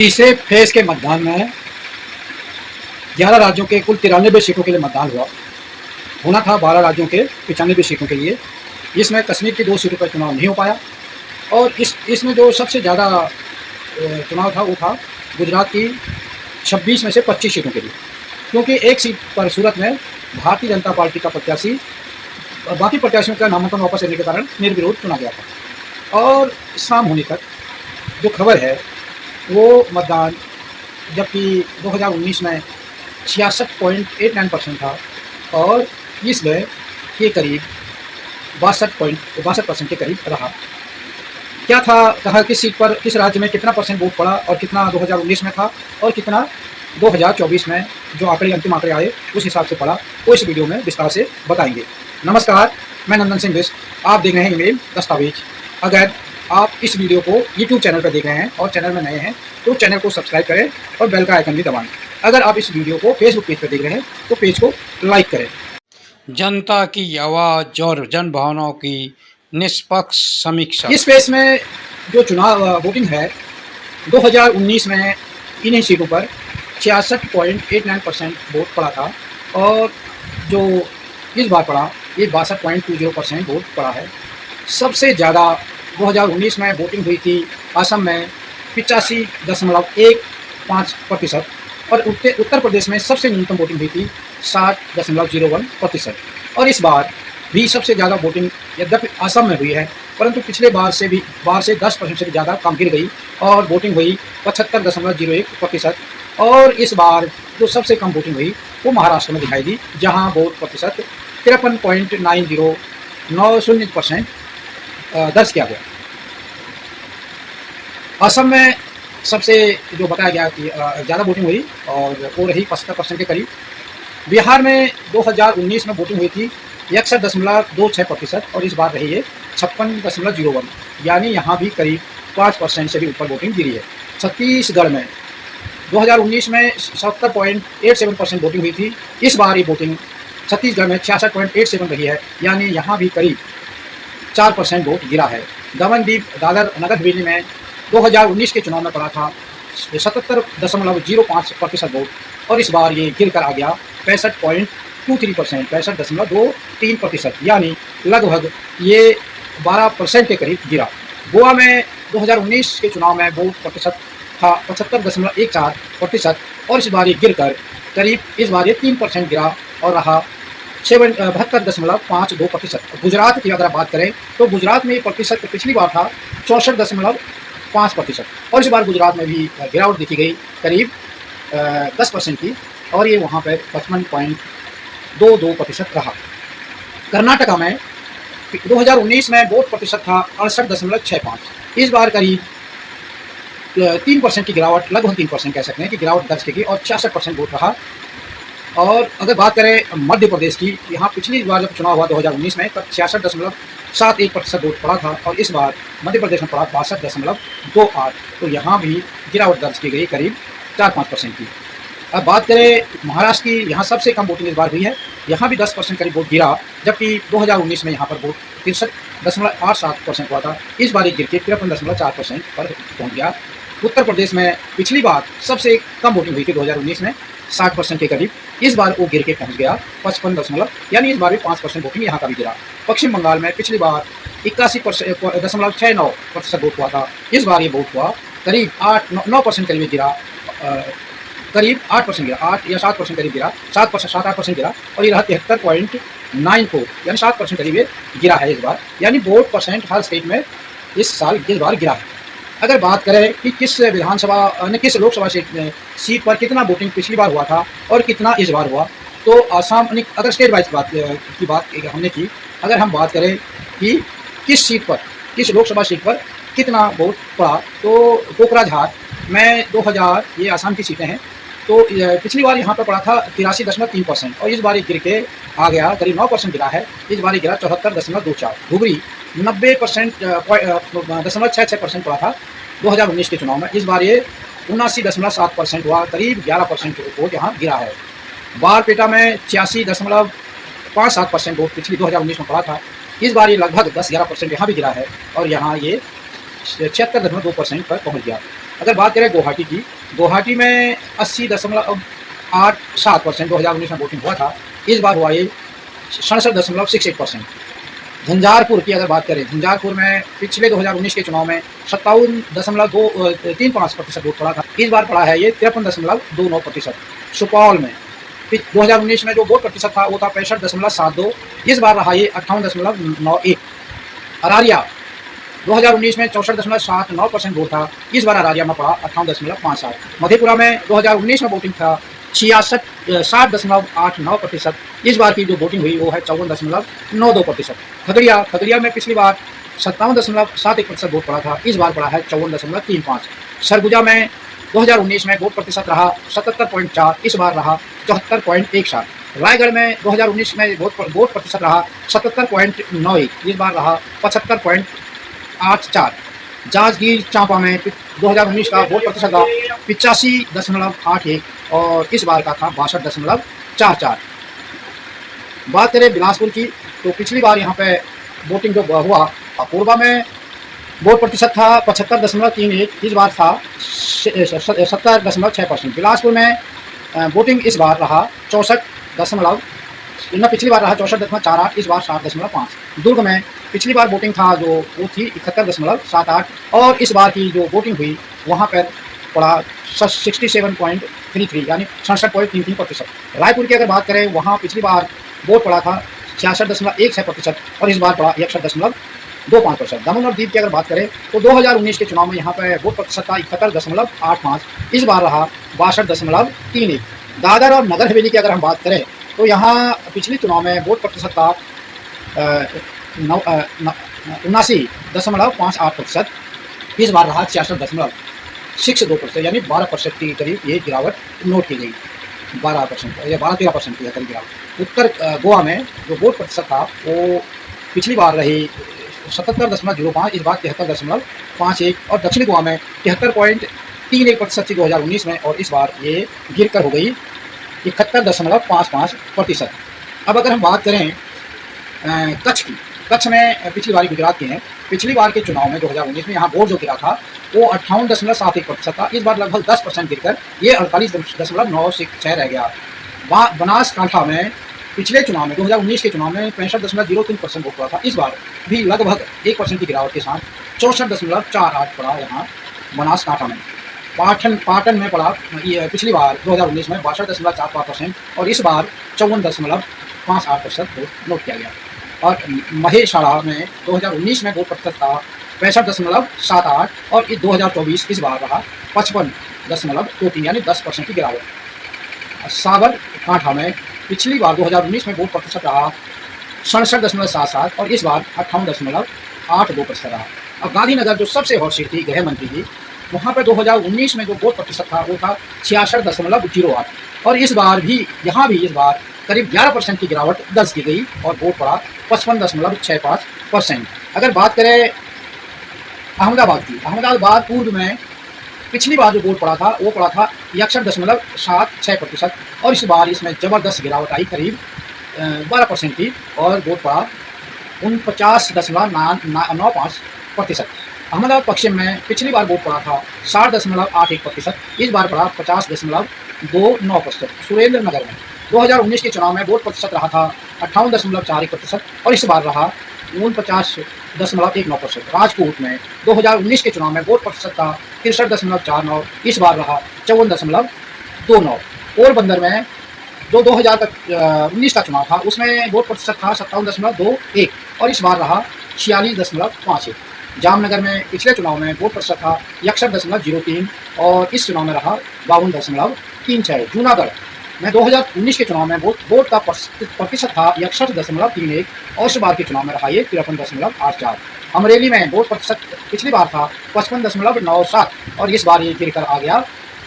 तीसरे फेज के मतदान में 11 राज्यों के कुल 93 सीटों के लिए मतदान होना था। 12 राज्यों के 95 सीटों के लिए। इसमें कश्मीर की 2 सीटों पर चुनाव नहीं हो पाया और इसमें जो सबसे ज़्यादा चुनाव था वो था गुजरात की 26 में से 25 सीटों के लिए, क्योंकि एक सीट पर सूरत में भारतीय जनता पार्टी का प्रत्याशी बाकी प्रत्याशियों का नामांकन वापस लेने के कारण निर्विरोध चुना गया था। और शाम होने तक जो खबर है वो मतदान जबकि 2019 में 66.89% था और इसमें के करीब 62% के करीब रहा। क्या था, कहा किस सीट पर किस राज्य में कितना परसेंट वोट पड़ा और कितना 2019 में था और कितना 2024 में जो अंतिम आंकड़े आए उस हिसाब से पड़ा, वो इस वीडियो में विस्तार से बताएंगे। नमस्कार, मैं नंदन सिंह बिष्ट, आप देख रहे हैं ईमेल दस्तावेज। अगर आप इस वीडियो को YouTube चैनल पर देख रहे हैं और चैनल में नए हैं तो चैनल को सब्सक्राइब करें और बेल का आइकन भी दबाएं। अगर आप इस वीडियो को Facebook पेज पर देख रहे हैं तो पेज को लाइक करें। जनता की आवाज़ और जन भावनाओं की निष्पक्ष समीक्षा। इस फेज में जो चुनाव वोटिंग है 2019 में इन्हीं सीटों पर 66.89% वोट पड़ा था और जो इस बार पड़ा ये 62.20% वोट पड़ा है। सबसे ज़्यादा 2019 में वोटिंग हुई थी असम में 85.15% और उत्तर प्रदेश में सबसे न्यूनतम वोटिंग हुई थी 60.01%। और इस बार भी सबसे ज़्यादा वोटिंग यद्यपि असम में हुई है, परंतु पिछले बार से 10% से भी ज़्यादा कम गिर गई और वोटिंग हुई 75.01%। और इस बार जो सबसे कम वोटिंग हुई वो महाराष्ट्र में दिखाई दी, जहां वोट प्रतिशत 53.90% दर्ज किया गया। असम में सबसे जो बताया गया कि ज़्यादा वोटिंग हुई और वो रही 75% के करीब। बिहार में 2019 में वोटिंग हुई थी 61.26% और इस बार रही है 56.01, यानी यहाँ भी करीब 5% से भी ऊपर वोटिंग गिरी है। छत्तीसगढ़ में 2019 में 70.87% वोटिंग हुई थी, इस बार ये वोटिंग छत्तीसगढ़ में 66.87 रही है, यानी यहाँ भी करीब 4% वोट गिरा है। दमन दीव दादर नगर हवेली में 2019 के चुनाव में पड़ा था 77.05% वोट और इस बार ये गिर कर आ गया 65.23%, 65.23%, यानी लगभग ये 12% के करीब गिरा। गोवा में 2019 के चुनाव में वोट प्रतिशत था 75.14% और इस बार ये गिर कर करीब इस बार ये 3% गिरा और रहा 72.52%। गुजरात की अगर आप बात करें तो गुजरात में ये प्रतिशत पिछली बार था 64.5% और इस बार गुजरात में भी गिरावट देखी गई करीब 10% की और ये वहाँ पर 55.22% रहा। कर्नाटका में 2019 में वोट प्रतिशत था 68.65, इस बार करीब 3% की गिरावट, लगभग 3% कह सकते हैं कि गिरावट दर्ज की गई और 66% वोट रहा। और अगर बात करें मध्य प्रदेश की, यहाँ पिछली बार जब चुनाव हुआ 2019 में तब 66.71% वोट पड़ा था और इस बार मध्य प्रदेश में पड़ा 62.28, तो यहाँ भी गिरावट दर्ज की गई करीब 4-5% की। अब बात करें महाराष्ट्र की, यहाँ सबसे कम वोटिंग इस बार हुई है, यहाँ भी 10% करीब वोट गिरा, जबकि 2019 में यहाँ पर वोट 63.87% हुआ था, इस बार ये गिर के 53.4% पर पहुँच गया। उत्तर प्रदेश में पिछली बार सबसे कम वोटिंग हुई थी 2019 में 60% के करीब, इस बार वो गिर के पहुँच गया 55 यानी इस बार भी 5% वोटिंग यहाँ का भी गिरा। पश्चिम बंगाल में पिछली बार 81.69% वोट हुआ था, इस बार ये वोट हुआ करीब 9% करीब गिरा, करीब 8% गिरा, 8 या 7% करीब गिरा, 7-8% गिरा और ये रहा 73.94, यानी 7% करीब ये गिरा है इस बार, यानी वोट परसेंट हर स्टेट में इस बार गिरा है। अगर बात करें कि किस लोकसभा सीट पर कितना वोटिंग पिछली बार हुआ था और कितना इस बार हुआ, तो आसाम अगर स्टेट वाइज की बात हमने की, अगर हम बात करें कि किस लोकसभा सीट पर कितना वोट पड़ा, तो कोकराझार में 2000, ये आसाम की सीटें हैं, तो पिछली बार यहाँ पर पड़ा था 83.3% और इस बार ये गिर के आ गया करीब 9% गिरा है, इस बार ये गिरा 74.24। धुबरी 90.66% पड़ा था 2019 के चुनाव में, इस बार ये 79.7% हुआ, करीब 11% वोट यहाँ गिरा है। बारपेटा में 86.57% वोट पिछली 2019 में पड़ा था, इस बार ये लगभग 10-11% यहाँ भी गिरा है और यहाँ ये 76.2% पर पहुँच गया। अगर बात करें गुवाहाटी की, गुवाहाटी में 80.87% 2019 में वोटिंग हुआ था, इस बार हुआ ये 67.68%। झंझारपुर की अगर बात करें, झंझारपुर में पिछले 2019 के चुनाव में 57.35% वोट पड़ा था, इस बार पड़ा है ये 53.29%। सुपौल में 2019 में जो वोट प्रतिशत था वो था 65.72, इस बार रहा ये 58.91। अरारिया 2019 में 64.79% वोट था, इस बार अरारिया में पड़ा 58.57। मधेपुरा में 2019 में वोटिंग था 60.89%, इस बार की जो वोटिंग हुई वो है 54.92%। खगड़िया में पिछली बार 57.71% वोट पड़ा था, इस बार पड़ा है 54.35। सरगुजा में 2019 में वोट प्रतिशत रहा 77.4, इस बार रहा 74.17। रायगढ़ में 2019 में वोट प्रतिशत रहा 77.91, इस बार रहा 75.84। जांजगीर चांपा में 2019 का वोट प्रतिशत था 85.81 और इस बार का था 62.44। बात करें बिलासपुर की, तो पिछली बार यहाँ पे वोटिंग जो हुआ, कोरबा में वोट प्रतिशत था 75.31, इस बार था 70.6%। बिलासपुर में वोटिंग इस बार रहा 64 पिछली बार रहा 64.48, इस बार 60.5। दुर्ग में पिछली बार वोटिंग था जो वो थी 71.78 और इस बार की जो वोटिंग हुई वहाँ पर पड़ा 67.33 यानी 66.33%। रायपुर की अगर बात करें, वहाँ पिछली बार वोट पड़ा था 66.16% और इस बार पड़ा 61.25%। दमन और दीव की अगर बात करें तो 2019 के चुनाव में यहाँ पर वोट प्रतिशत था 71.85, इस बार रहा 62.31। दादर और नगर हवेली की अगर हम बात करें तो यहाँ पिछले चुनाव में वोट प्रतिशत था 79.58%, इस बार रहा 66.62% यानी 12% के करीब ये गिरावट नोट की गई। 12% या 12-13% की करीब गिरावट। उत्तर गोवा में जो वोट प्रतिशत था वो पिछली बार रही 77.05, इस बार 73.51 और दक्षिणी गोवा में 73.31% थी 2019 में और इस बार ये गिर कर हो गई 71.55%। अब अगर हम बात करें कच्छ की, कच्छ में पिछली बार गुजरात के हैं, पिछली बार के चुनाव में 2019 में यहाँ वोट जो गिरा था वो 58.71% था, इस बार लगभग 10% गिरकर ये 48.96 रह गया। बनासकांठा में पिछले चुनाव में 2019 के चुनाव में 65.03% वोट पड़ा था, इस बार भी लगभग 1% की गिरावट के साथ 64.48 पड़ा यहाँ बनासकांठा में। पाटन में पड़ा पिछली बार 2019 में 62.45% और इस बार 54.58% वोट नोट किया गया। और महेसाणा में 2019 में वोट प्रतिशत था 65.78 और 2024 इस बार रहा 55.23 यानी 10% की गिरावट। साबरकांठा में पिछली बार 2019 में वोट प्रतिशत रहा 67.77 और इस बार 58.82% रहा। अब गांधीनगर जो सबसे हॉट सीट थी गृह मंत्री की, वहाँ पर 2019 में जो वोट प्रतिशत था वो था 66.08 और इस बार भी यहाँ भी इस बार करीब 11% की गिरावट दर्ज की गई और वोट पड़ा 55.65%। अगर बात करें अहमदाबाद की, अहमदाबाद पूर्व में पिछली बार जो वोट पड़ा था वो पड़ा था 61.76% और इस बार इसमें ज़बरदस्त गिरावट आई करीब 12% की और वोट पड़ा 49.95%। अहमदाबाद पश्चिम में पिछली बार वोट पड़ा था 60.81%, इस बार पड़ा 50.29%। सुरेंद्र नगर में 2019 के चुनाव में वोट प्रतिशत रहा था 58.41% और इस बार रहा 49.19%। राजकोट में 2019 के चुनाव में वोट प्रतिशत था 63.49, इस बार रहा 54.29। पोरबंदर में जो 2019 का चुनाव था उसमें वोट प्रतिशत था 57.21 और इस बार रहा 46.51। जामनगर में पिछले चुनाव में वोट प्रतिशत था 61.03 और इस चुनाव में रहा 52.36। जूनागढ़ में 2019 के चुनाव में वोट का प्रतिशत था 61.31 और इस बार के चुनाव में रहा ये 53.84। अमरेली में वोट प्रतिशत पिछली बार था 55.97 और इस बार ये गिर कर आ गया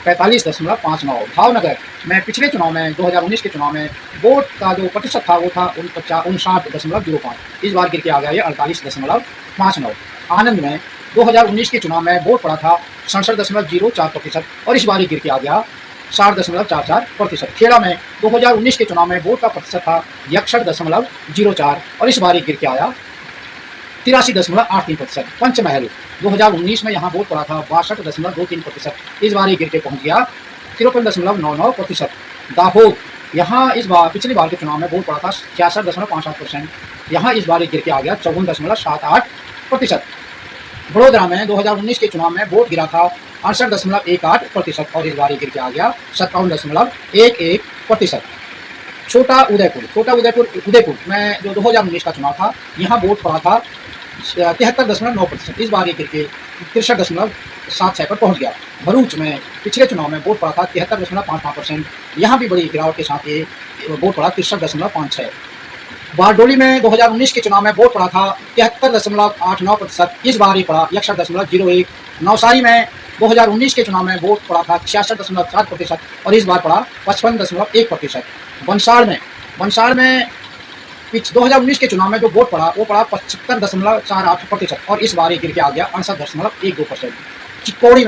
45.59। भावनगर में पिछले चुनाव में 2019 के चुनाव में वोट का जो प्रतिशत था वो था 59.05, इस बार गिर के आ गया ये 48.59। आनंद में 2019 के चुनाव में वोट पड़ा था 67.04% और इस बार ये गिर के आ गया 60.44%। खेड़ा में 2019 के चुनाव में वोट का प्रतिशत था 61.04 और इस बार ये गिर के आया 83.83%। पंचमहल 2019 में यहाँ वोट पड़ा था 62.23%, इस बार ये गिर के पहुँच गया 53.99%। दाहोद यहाँ इस बार पिछली बार के चुनाव में वोट पड़ा था 66.58%, यहाँ इस बार ये गिर के आ गया 54.78%। बड़ोदरा में 2019 के चुनाव में वोट गिरा था 68.18% और इस बार ये गिर के आ गया 57.11%। छोटा उदयपुर में जो 2019 का चुनाव था, यहाँ वोट पड़ा था 73.9%, इस बार ये गिर के 63.76 पर पहुँच गया। भरूच में पिछले चुनाव में वोट पड़ा था 73.55%, यहाँ भी बड़ी गिरावट के साथ ये वोट पड़ा 63.56। बारडोली में 2019 के चुनाव में वोट पड़ा था 73.89%, इस बार ये पड़ा 61.01। नवसारी में 2019 के चुनाव में वोट पड़ा था 66.4% और इस बार पड़ा 55.1%। बंसाड़ में 2019 के चुनाव में जो वोट पड़ा वो पड़ा 75.48% और इस बार ये गिर के आ गया 68.12%। चिक्कोड़ी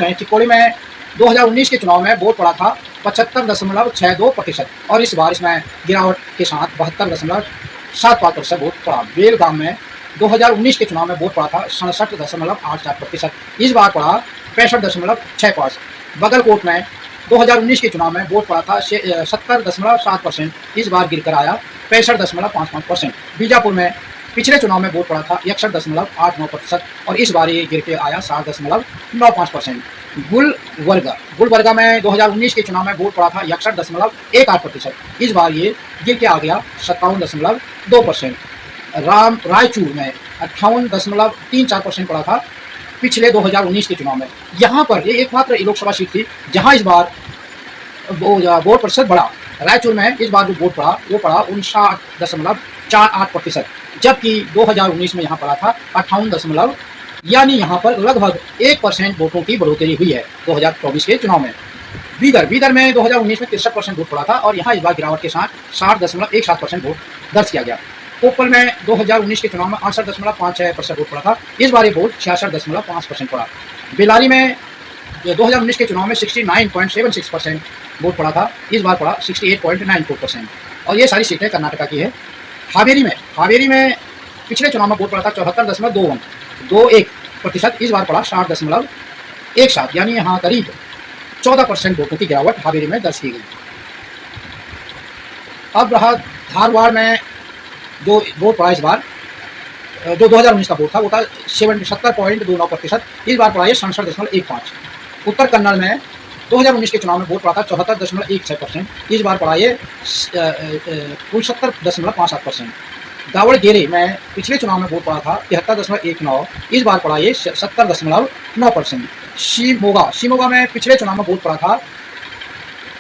में 2019 के चुनाव में वोट पड़ा था 75.62% और इस बार इसमें गिरावट के साथ 72.75% वोट पड़ा। बेलगाम में 2019 के चुनाव में वोट पड़ा था 67.84%, इस बार पड़ा 65.65। बगलकोट में 2019 के चुनाव में वोट पड़ा था 70.7%, इस बार गिरकर आया 65.55%। बीजापुर में पिछले चुनाव में वोट पड़ा था 61.89% और इस बार ये गिर के आया 60.95%। गुलबर्गा में 2019 के चुनाव में वोट पड़ा था 61.18%, इस बार ये गिर के आ गया 57.24%। रायचूर में 58.34% पड़ा था पिछले 2019 के चुनाव में। यहाँ पर ये एकमात्र लोकसभा सीट थी जहाँ इस बार वोट प्रतिशत बढ़ा। रायचूर में इस बार जो वोट पड़ा वो पड़ा 59.48%, जबकि 2019 में यहाँ पड़ा था 58 यानी यहाँ पर लगभग 1% वोटों की बढ़ोतरी हुई है 2024 के चुनाव में। बीदर में 2019 में 63% वोट पड़ा था और यहाँ इस बार गिरावट के साथ 60.17% वोट दर्ज किया गया। कोप्पल में 2019 के चुनाव में 68.56% वोट पड़ा था, इस बार ये वोट 66.5% पड़ा। बेलारी में 2019 के चुनाव में 69.76% वोट पड़ा था, इस बार पड़ा 68.94% और ये सारी सीटें कर्नाटका की है। हावेरी में पिछले चुनाव में वोट पड़ा था 74.21%, इस बार पड़ा 60.17, यानी यहाँ करीब 14% वोटों की गिरावट हावेरी में दर्ज की गई। अब रहा धारवाड़ में जो वोट पड़ा इस बार, जो 2019 का वोट था वो था 70.29%, इस बार पड़ा ये 67.15। उत्तर कन्नड़ में 2019 के चुनाव में वोट पड़ा था 74.16%, इस बार पड़ा ये 69.57%। दावणगेरे में पिछले चुनाव में वोट पड़ा था 73.19, इस बार पड़ा ये 70.9%। शिमोगा में पिछले चुनाव में वोट पड़ा था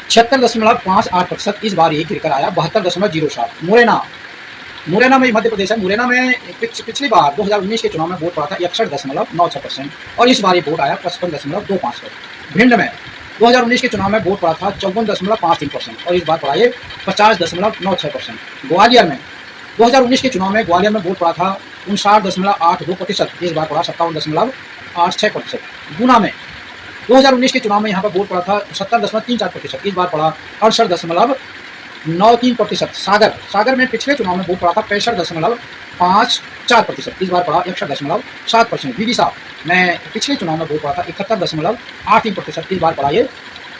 76.58%, इस बार ये गिरकर आया 72.07। मुरैना में मध्य प्रदेश है। मुरैना में पिछली बार 2019 के चुनाव में वोट पड़ा था 61.96% और इस बार ये वोट आया 55.25%। भिंड में 2019 के चुनाव में वोट पड़ा था 54.53% और इस बार पड़ा ये 50.96%। ग्वालियर में 2019 के चुनाव में वोट पड़ा था 59.82%, इस बार पड़ा 57.86%। गुना में 2019 के चुनाव में यहाँ पर वोट पड़ा था 70.34%, इस बार पड़ा 68.93%। सागर में पिछले चुनाव में वोट पड़ा था 65.54%, इस बार पड़ा 61.7%। विदिशा में पिछले चुनाव में वोट पड़ा था 71.83%, इस बार पड़ा ये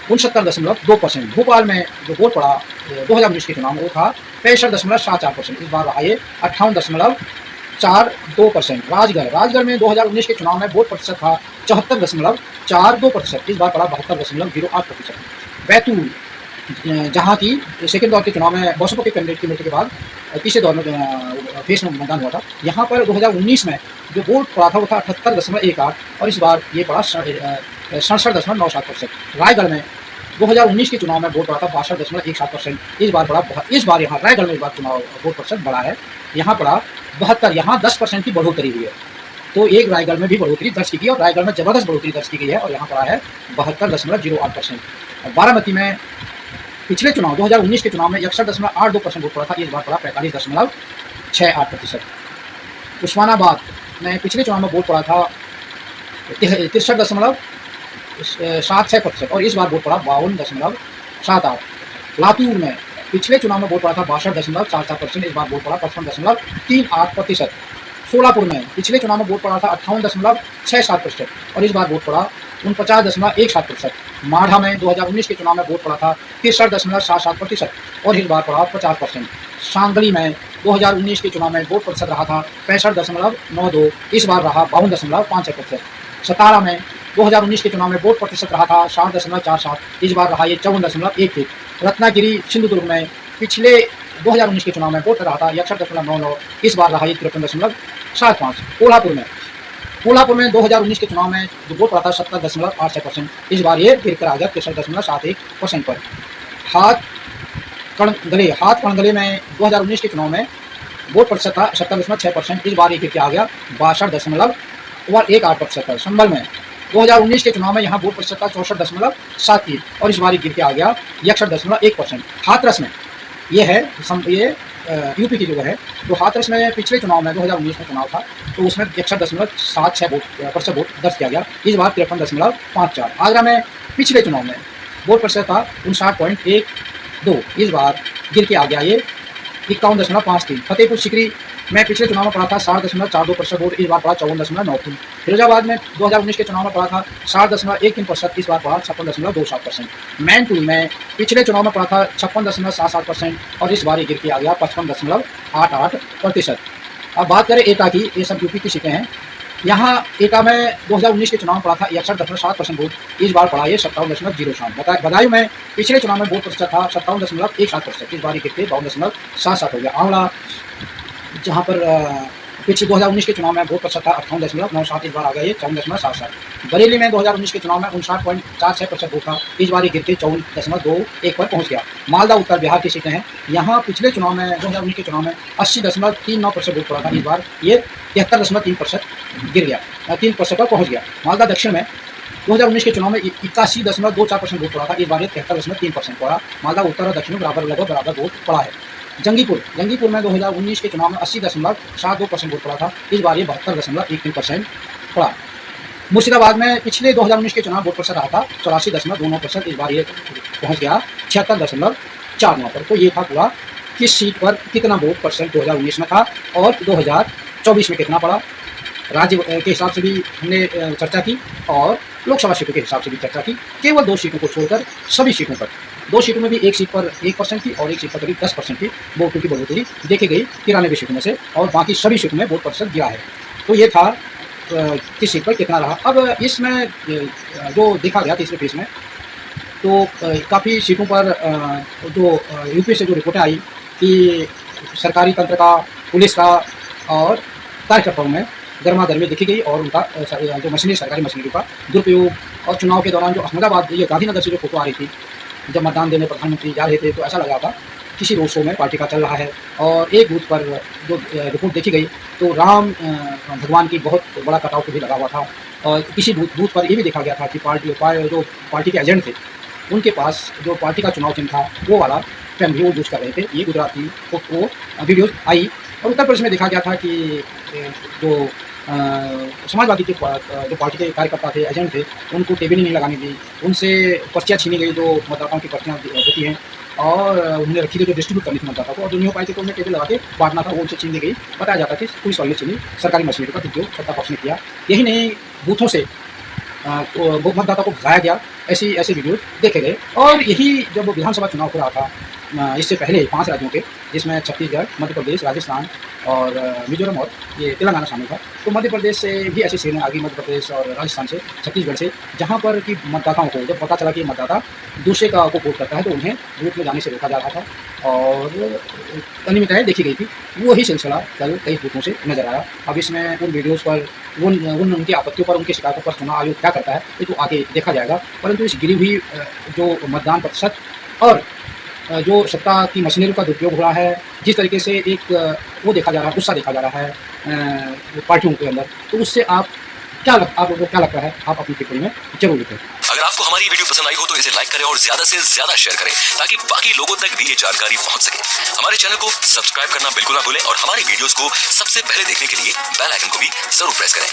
69.2%। भोपाल में जो वोट पड़ा 2019 के चुनाव में वो था 65.74%, इस बार रहा ये 58.42%। राजगढ़ में 2019 के चुनाव में वोट प्रतिशत था 74.42%, इस बार पड़ा 72.08%। बैतूल जहाँ की सेकेंड दौर के चुनाव में बसपा के कैंडिडेट की मृत्यु के बाद तीसरे दौर में फेस में मतदान हुआ था, यहाँ पर 2019 में जो वोट पड़ा था वो था 78.18 और इस बार ये पड़ा 67.97%। रायगढ़ में 2019 के चुनाव में वोट पड़ा था 62.17%, इस बार यहाँ रायगढ़ में इस बार चुनाव वोट प्रतिशत बढ़ा है, यहाँ पड़ा 72, यहाँ 10% की बढ़ोतरी हुई है। तो एक रायगढ़ में भी बढ़ोतरी दर्ज की गई और रायगढ़ में जबरदस्त बढ़ोतरी दर्ज की गई है और यहाँ पड़ा है 72.08%। बारामती में पिछले चुनाव 2019 के चुनाव में 61.82% वोट पड़ा था, इस बार पड़ा 45.68%। उस्मानाबाद में पिछले चुनाव में वोट पड़ा था 63.76% और इस बार वोट पड़ा 52.78। लातूर में पिछले चुनाव में वोट पड़ा था 62.44%, इस बार वोट पड़ा 55.38%। सोलापुर में पिछले चुनाव में वोट पड़ा था 58.67% और इस बार वोट पड़ा 49.17%। माढ़ा में 2019 के चुनाव में वोट पड़ा था 63.77% और इस बार पड़ा 50%। सांगली में 2019 के चुनाव में वोट प्रतिशत रहा था 65.92, इस बार रहा 52.56%। सतारा में 2019 के चुनाव में वोट प्रतिशत रहा था 60.47, इस बार रहा ये 54.11। रत्नागिरी सिंधुदुर्ग में पिछले 2019 के चुनाव में वोट रहा था 61.99, इस बार रहा ये 53.75। कोल्हापुर में 2019 के चुनाव में जो वोट पड़ा था 70.86%, इस बार ये गिर कर आ गया 63.71% पर। हाथ कणगले में 2019 के चुनाव में वोट प्रतिशत था 70.6%, इस बार ये गिर के आ गया 62.18% पर। संभल में 2019 के चुनाव में यहाँ वोट प्रतिशत था 64.73 और इस बार ये गिर के आ गया 61.1%। हाथरस में ये यूपी की जगह है। तो हाथरस में पिछले चुनाव में 2019 में चुनाव था तो उसमें 61.76% वोट दर्ज किया गया, इस बार 53.54। आगरा में पिछले चुनाव में वोट प्रतिशत था 59.12, इस बार गिर के आ गया ये 51.53। फतेहपुर सीकरी में पिछले चुनाव में पड़ा था 60.42% वोट, इस बार पड़ा 54.93। फिरोजाबाद में 2019 के चुनाव में पड़ा था 60.13%, इस बार पड़ा 56.27%। मैनपुरी में पिछले चुनाव में पड़ा था 56.77% और इस बार ये गिर के आ गया 55.88%। अब बात करें एटा की, ये सब यूपी की सीटें हैं। यहाँ एटा में 2019 के चुनाव में पड़ा था 61.7% वोट, इस बार पड़ा ये 57.07। बदायूं में पिछले चुनाव में वोट प्रतिशत था 57.17%, इस बार ये गिर के 52.77 हो गया। आंवला जहाँ पर पिछले 2019 के चुनाव में वोट प्रतिशत था 58.97, इस बार आ गया ये 54.77। बरेली में 2019 के चुनाव में 59.46% वोट था, इस बार ये गिर के 54.21 पर पहुँच गया। मालदा उत्तर बिहार की सीटें हैं। यहाँ पिछले चुनाव में 2019 के चुनाव में 80.39% वोट पड़ा था, इस बार ये 73.3% गिर गया, 3% पर पहुँच गया। मालदा दक्षिण में 2019 के चुनाव में 81.24% वोट पड़ा था, इस बार ये 73.3% पड़ा। मालदा उत्तर और दक्षिण लगभग बराबर वोट पड़ा है। जंगीपुर में 2019 के चुनाव में 80.72% वोट पड़ा था, इस बार ये 72.13% पड़ा। मुर्शिदाबाद में पिछले 2019 के चुनाव वोट प्रतिशत रहा था 84.29%, इस बार ये पहुंच गया 76.49 पर। तो ये था पूरा किस सीट पर कितना वोट परसेंट 2019 में था और 2024 में कितना पड़ा। राज्य के हिसाब से भी हमने चर्चा की और लोकसभा सीटों के हिसाब से भी चर्चा की। केवल 2 सीटों को छोड़कर सभी सीटों पर, 2 सीटों में भी एक सीट पर 1% की और एक सीट पर करीब 10% की वोटों की बढ़ोतरी देखी गई 93 सीटों में से, और बाकी सभी सीटों में वोट प्रतिशत गिरा है। तो ये था किस सीट पर कितना रहा। अब इसमें जो देखा गया तीसरे फेज में, तो काफ़ी सीटों पर जो यूपी से जो रिपोर्टें आई कि सरकारी तंत्र का, पुलिस का और कार्यकर्ताओं में गर्मागर्मी देखी गई और उनका जो सरकारी मशीनरी का दुरुपयोग। और चुनाव के दौरान जो अहमदाबाद ये गांधीनगर से जो फोटो आ रही थी, जब मतदान देने प्रधानमंत्री जा रहे थे, तो ऐसा लगा था किसी रोड शो में पार्टी का चल रहा है। और एक बूथ पर जो रिपोर्ट देखी गई तो राम भगवान की बहुत बड़ा कटआउट भी लगा हुआ था। और किसी बूथ पर ये भी देखा गया था कि जो पार्टी के एजेंट थे उनके पास जो पार्टी का चुनाव चिन्ह था वो वाला पेन भी वो यूज़ कर रहे थे। ये गुजराती वो वीडियो आई। और उत्तर प्रदेश में देखा गया था कि जो समाजवादी के जो पार्टी के कार्यकर्ता थे, एजेंट थे, उनको टेबल नहीं लगाने दी, उनसे पर्चियाँ छीनी गई जो मतदाताओं की पर्चियाँ होती हैं, और उन्हें रखी गई जो डिस्ट्रीब्यूट करनी थी मतदाता को, और जो नहीं हो पाई थी तो उन्हें टेबल लगा के बांटना था, वो उनसे छीन दी गई। बताया जाता है कि पुलिस वाले छीनी, सरकारी मशीनरी का उपयोग सत्ता पक्ष ने किया। यही नहीं, बूथों से मतदाता को भगाया गया, ऐसे वीडियो देखे गए। और यही जब विधानसभा चुनाव हो रहा था इससे पहले 5 राज्यों के, जिसमें छत्तीसगढ़, मध्य प्रदेश, राजस्थान और मिजोरम और ये तेलंगाना शामिल था, तो मध्य प्रदेश से भी ऐसी सीटें आ गई, मध्य प्रदेश और राजस्थान से, छत्तीसगढ़ से, जहाँ पर कि मतदाताओं को जब पता चला कि मतदाता दूसरे का को वोट करता है तो उन्हें बूथ में जाने से रोका जा रहा था और अनियमितताएँ देखी गई थी। वही सिलसिला कल कई बूथों से नजर आया। अब इसमें उन वीडियोज़ पर, उनकी आपत्तियों पर, उनकी शिकायतों पर चुनाव आयोग क्या करता है ये तो आगे देखा जाएगा। परंतु इस गिरी हुई जो मतदान प्रतिशत और जो सत्ता की मशीनरी का दुरुपयोग हो रहा है, जिस तरीके से एक वो देखा जा रहा है, गुस्सा देखा जा रहा है पार्टियों के अंदर, तो उससे आप लोगों को क्या लगता है, आप अपनी टिप्पणी में जरूर लिखें। अगर आपको हमारी वीडियो पसंद आई हो तो इसे लाइक करें और ज्यादा से ज्यादा शेयर करें ताकि बाकी लोगों तक भी ये जानकारी पहुंच सके। हमारे चैनल को सब्सक्राइब करना बिल्कुल ना भूलें और हमारी वीडियोस को सबसे पहले देखने के लिए बेल आइकन को भी जरूर प्रेस करें।